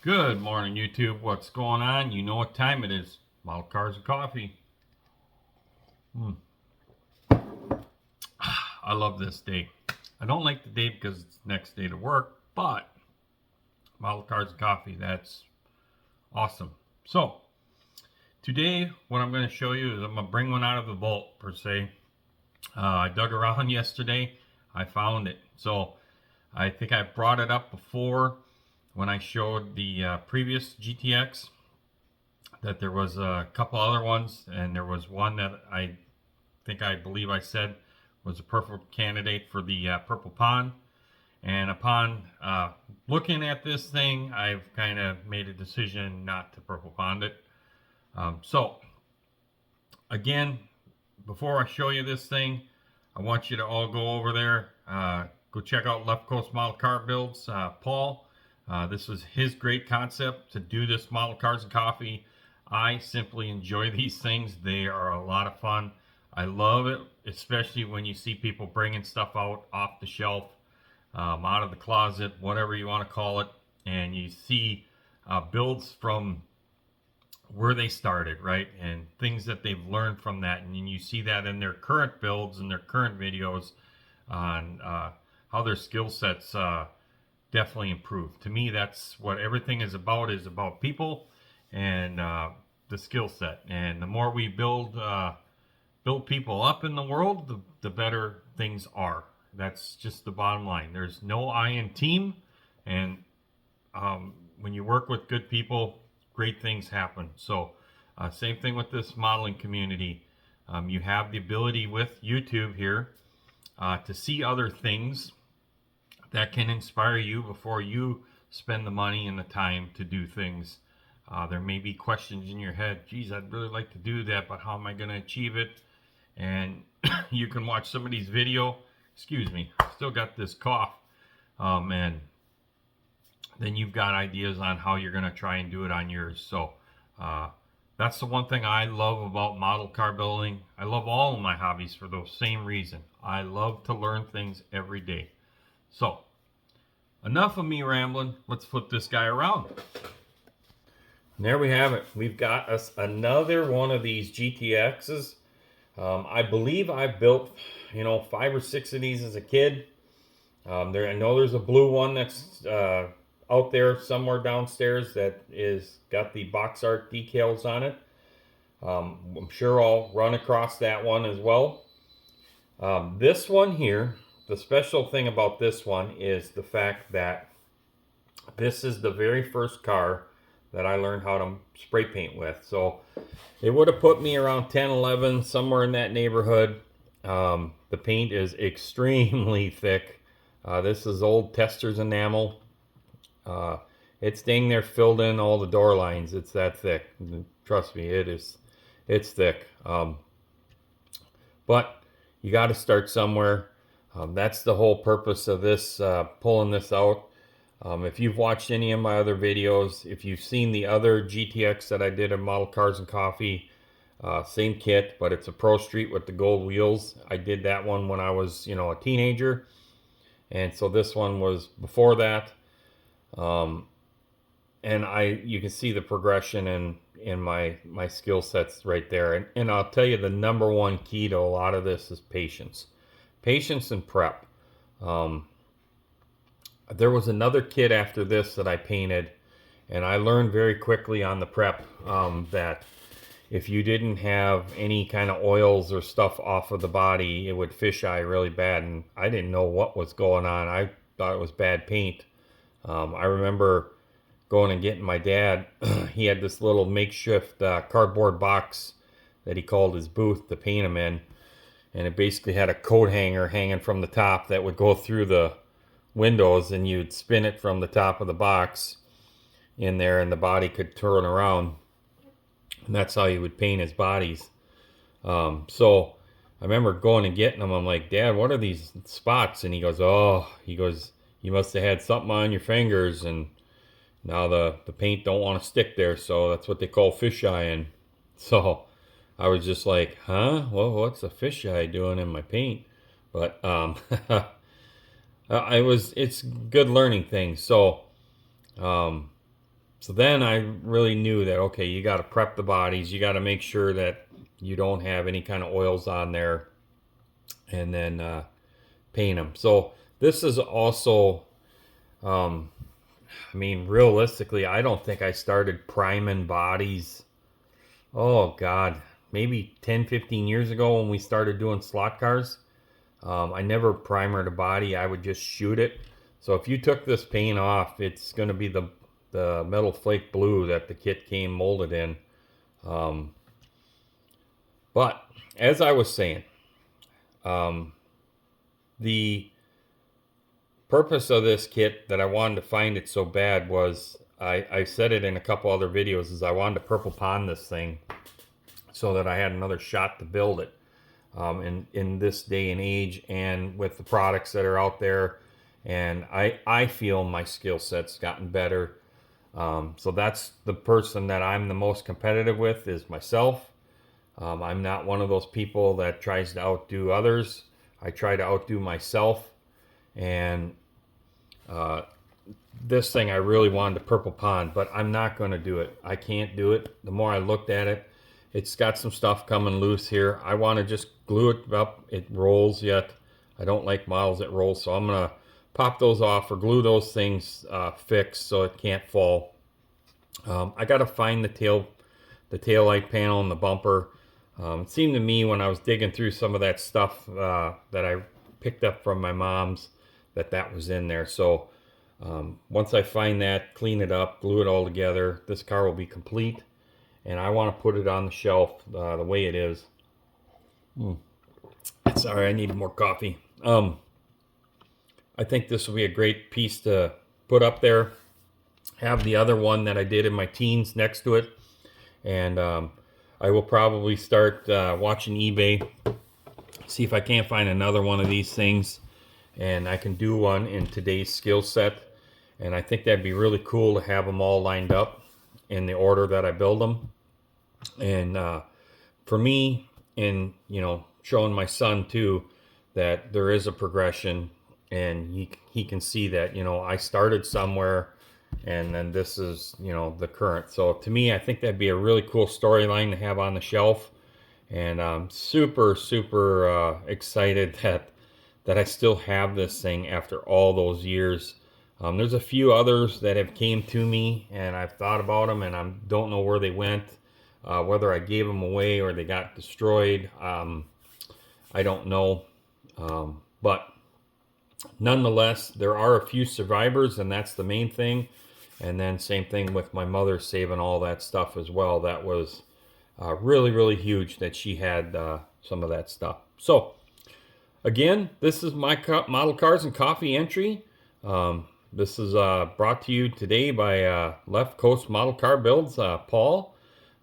Good morning, YouTube. What's going on? You know what time it is. Model cars and coffee. I love this day. I don't like the day because it's the next day to work, but model cars and coffee, that's awesome. So, today what I'm going to show you is I'm going to bring one out of the vault, per se. I dug around yesterday. I found it. So, I think I brought it up before when I showed the previous GTX, that there was a couple other ones, and there was one that I believe I said was a perfect candidate for the purple pond. And upon looking at this thing, I've kind of made a decision not to purple pond it. So again, before I show you this thing, I want you to all go over there, go check out Left Coast Model Car Builds. Paul, this was his great concept to do this model cars and coffee. I simply enjoy these things. They are a lot of fun. I love it, especially when you see people bringing stuff out off the shelf, out of the closet, whatever you want to call it, and you see builds from where they started, right, and things that they've learned from that, and you see that in their current builds and their current videos on how their skill sets definitely improve. To me, that's what everything is about people and the skill set. And the more we build people up in the world, the better things are. That's just the bottom line. There's no I in team, and when you work with good people, great things happen. So same thing with this modeling community. You have the ability with YouTube here to see other things that can inspire you before you spend the money and the time to do things. There may be questions in your head. Geez, I'd really like to do that, but how am I going to achieve it? And you can watch somebody's video. Excuse me, still got this cough. And then you've got ideas on how you're going to try and do it on yours. So that's the one thing I love about model car building. I love all of my hobbies for the same reason. I love to learn things every day. So, enough of me rambling. Let's flip this guy around. And there we have it. We've got us another one of these GTXs. I believe I built, 5 or 6 of these as a kid. I know there's a blue one that's out there somewhere downstairs that is got the box art decals on it. I'm sure I'll run across that one as well. This one here, the special thing about this one is the fact that this is the very first car that I learned how to spray paint with. So it would have put me around 10, 11, somewhere in that neighborhood. The paint is extremely thick. This is old Tester's enamel. It's dang near filled in all the door lines. It's that thick. Trust me, it's thick. But you got to start somewhere. That's the whole purpose of this, pulling this out. If you've watched any of my other videos, if you've seen the other GTX that I did in Model Cars and Coffee, same kit, but it's a Pro Street with the gold wheels. I did that one when I was, a teenager. And so this one was before that. And you can see the progression in my skill sets right there. And I'll tell you, the number one key to a lot of this is patience. Patience and prep. There was another kit after this that I painted, and I learned very quickly on the prep that if you didn't have any kind of oils or stuff off of the body, it would fisheye really bad, and I didn't know what was going on. I thought it was bad paint. I remember going and getting my dad. He had this little makeshift cardboard box that he called his booth to paint them in, and it basically had a coat hanger hanging from the top that would go through the windows, and you'd spin it from the top of the box in there, and the body could turn around, and that's how he would paint his bodies. So I remember going and getting them. I'm like, Dad, what are these spots? And he goes, you must have had something on your fingers. And now the paint don't want to stick there, so that's what they call fisheye. And so I was just like, huh? Well, what's a fisheye doing in my paint? But it's good learning things. Um, so then I really knew that, okay, you got to prep the bodies. You got to make sure that you don't have any kind of oils on there, and then paint them. So this is also, I mean, realistically, I don't think I started priming bodies. Oh God, maybe 10, 15 years ago when we started doing slot cars. I never primered a body. I would just shoot it. So if you took this paint off, it's going to be the metal flake blue that the kit came molded in. Um, but as I was saying, um, the purpose of this kit that I wanted to find it so bad was, I said it in a couple other videos, is I wanted to purple pond this thing so that I had another shot to build it. In this day and age, and with the products that are out there, and I feel my skill set's gotten better. So that's the person that I'm the most competitive with, is myself. I'm not one of those people that tries to outdo others. I try to outdo myself. And this thing I really wanted to purple pond, but I'm not going to do it. I can't do it. The more I looked at it, it's got some stuff coming loose here. I want to just glue it up. It rolls yet. I don't like models that roll, so I'm going to pop those off or glue those things fixed so it can't fall. I got to find the tail light panel and the bumper. It seemed to me when I was digging through some of that stuff that I picked up from my mom's, that was in there. So once I find that, clean it up, glue it all together, this car will be complete. And I want to put it on the shelf the way it is. Sorry, I need more coffee. I think this will be a great piece to put up there. Have the other one that I did in my teens next to it. And I will probably start watching eBay, see if I can't find another one of these things. And I can do one in today's skill set. And I think that'd be really cool to have them all lined up in the order that I build them. And for me, in showing my son too, that there is a progression, and he can see that I started somewhere, and then this is the current. So to me, I think that'd be a really cool storyline to have on the shelf. And I'm super excited that I still have this thing after all those years. There's a few others that have came to me, and I've thought about them, and I don't know where they went. Whether I gave them away or they got destroyed, I don't know. But nonetheless, there are a few survivors, and that's the main thing. And then same thing with my mother saving all that stuff as well. That was really huge that she had some of that stuff. So again, this is my model cars and coffee entry. This is brought to you today by Left Coast Model Car Builds, Paul.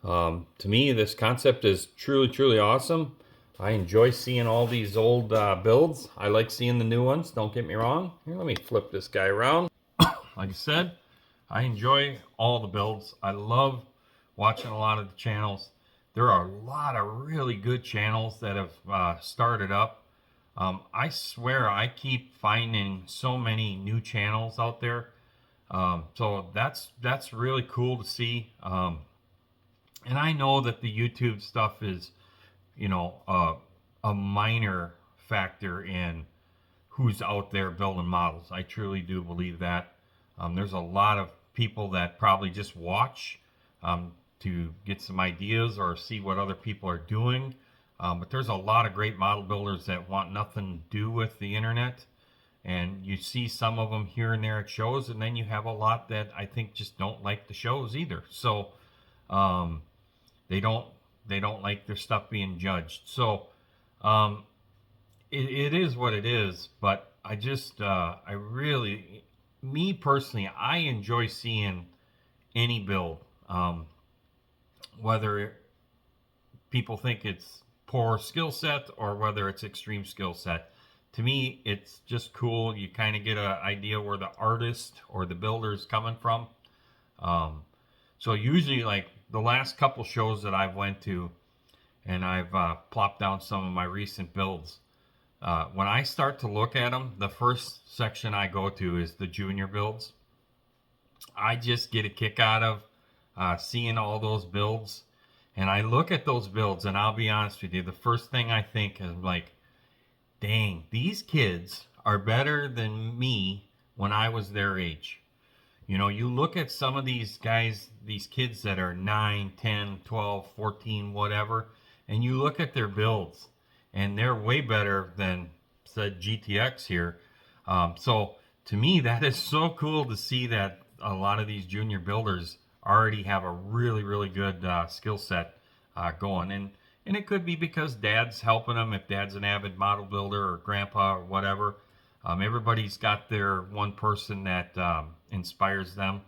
To me, this concept is truly awesome. I enjoy seeing all these old builds. I like seeing the new ones, don't get me wrong. Here, let me flip this guy around. Like I said, I enjoy all the builds. I love watching a lot of the channels. There are a lot of really good channels that have started up. I swear I keep finding so many new channels out there. So that's really cool to see. And I know that the YouTube stuff is, a minor factor in who's out there building models. I truly do believe that. There's a lot of people that probably just watch to get some ideas or see what other people are doing. But there's a lot of great model builders that want nothing to do with the internet. And you see some of them here and there at shows, and then you have a lot that I think just don't like the shows either. So they don't like their stuff being judged. So it is what it is. But I just me personally, I enjoy seeing any build, whether people think it's poor skill set or whether it's extreme skill set. To me, it's just cool. You kind of get an idea where the artist or the builder is coming from. So usually, like the last couple shows that I've went to, and I've plopped down some of my recent builds. When I start to look at them, the first section I go to is the junior builds. I just get a kick out of seeing all those builds. And I look at those builds, and I'll be honest with you, the first thing I think is like, dang, these kids are better than me when I was their age. You know, you look at some of these guys, these kids that are 9, 10, 12, 14, whatever, and you look at their builds, and they're way better than said GTX here. So to me, that is so cool to see that a lot of these junior builders already have a really, really good skill set going. And it could be because dad's helping them, if dad's an avid model builder or grandpa or whatever. Everybody's got their one person that inspires them.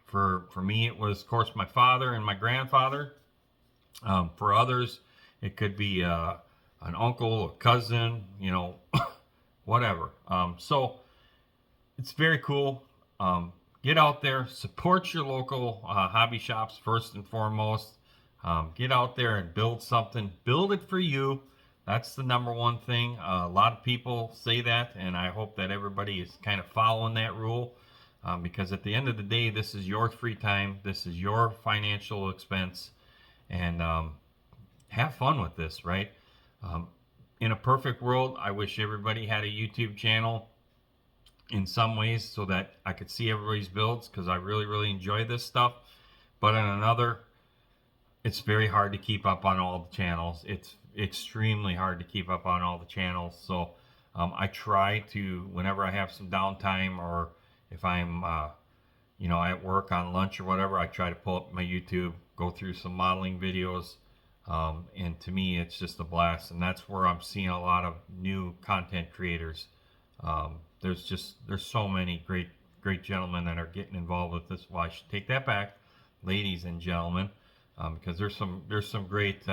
For me, it was, of course, my father and my grandfather. For others, it could be an uncle, a cousin, you know, whatever. So it's very cool. Get out there, support your local hobby shops first and foremost. Get out there and build something. Build it for you. That's the number one thing. A lot of people say that, and I hope that everybody is kind of following that rule, because at the end of the day, this is your free time. This is your financial expense, and have fun with this, right? In a perfect world, I wish everybody had a YouTube channel in some ways so that I could see everybody's builds, because I really, really enjoy this stuff. But in another, it's very hard to keep up on all the channels. It's extremely hard to keep up on all the channels. So I try to, whenever I have some downtime, or if I'm you know, at work on lunch or whatever, I try to pull up my YouTube, go through some modeling videos, and to me it's just a blast. And that's where I'm seeing a lot of new content creators. There's so many great gentlemen that are getting involved with this. Well, I should take that back, ladies and gentlemen, because there's some great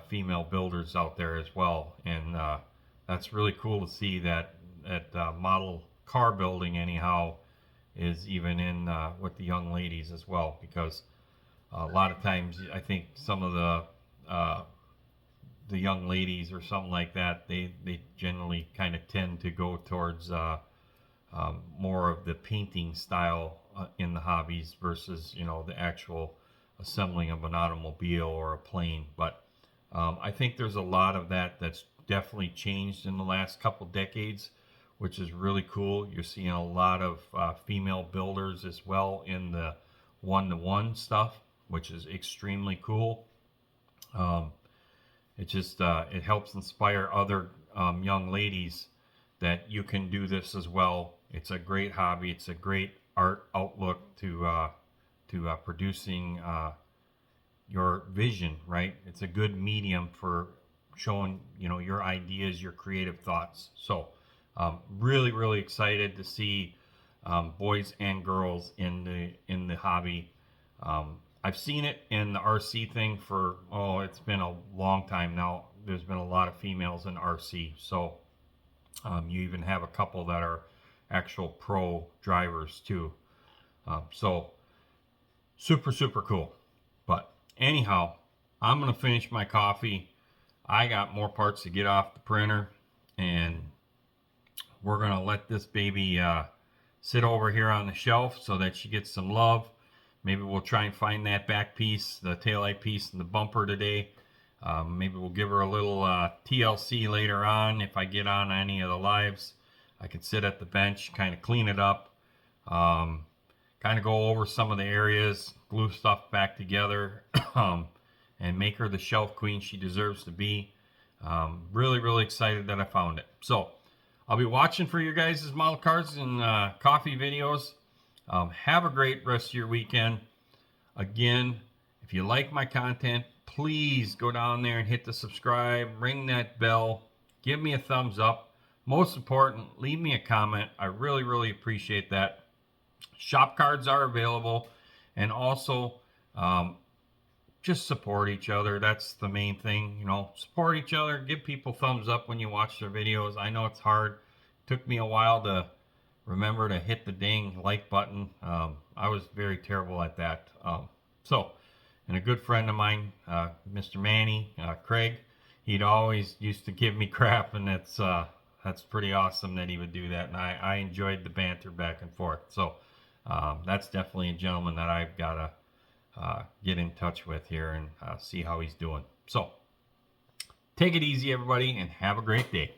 female builders out there as well. And that's really cool to see that model car building anyhow is even in with the young ladies as well, because a lot of times I think some of the young ladies or something like that, they generally kind of tend to go towards more of the painting style in the hobbies versus, you know, the actual assembling of an automobile or a plane. But I think there's a lot of that's definitely changed in the last couple decades, which is really cool. You're seeing a lot of female builders as well in the one-to-one stuff, which is extremely cool. It just it helps inspire other young ladies that you can do this as well. It's a great hobby. It's a great art outlook to producing your vision, right? It's a good medium for showing, you know, your ideas, your creative thoughts. So really, really excited to see boys and girls in the hobby. I've seen it in the RC thing for, it's been a long time now. There's been a lot of females in RC. So you even have a couple that are actual pro drivers too. So super, super cool. But anyhow, I'm going to finish my coffee. I got more parts to get off the printer, and we're going to let this baby sit over here on the shelf so that she gets some love. Maybe we'll try and find that back piece, the taillight piece, and the bumper today. Maybe we'll give her a little TLC later on. If I get on any of the lives, I could sit at the bench, kind of clean it up, kind of go over some of the areas, glue stuff back together, and make her the shelf queen she deserves to be. Really, really excited that I found it. So I'll be watching for your guys' model cars and coffee videos. Have a great rest of your weekend. Again, if you like my content, please go down there and hit the subscribe, ring that bell, give me a thumbs up. Most important, leave me a comment. I really, really appreciate that. Shop cards are available, and also just support each other. That's the main thing, you know, support each other. Give people thumbs up when you watch their videos. I know it's hard. It took me a while to remember to hit the dang like button. I was very terrible at that. And a good friend of mine, Mr. Manny, Craig, he'd always used to give me crap, and that's pretty awesome that he would do that. And I enjoyed the banter back and forth. So that's definitely a gentleman that I've got to get in touch with here and see how he's doing. So take it easy, everybody, and have a great day.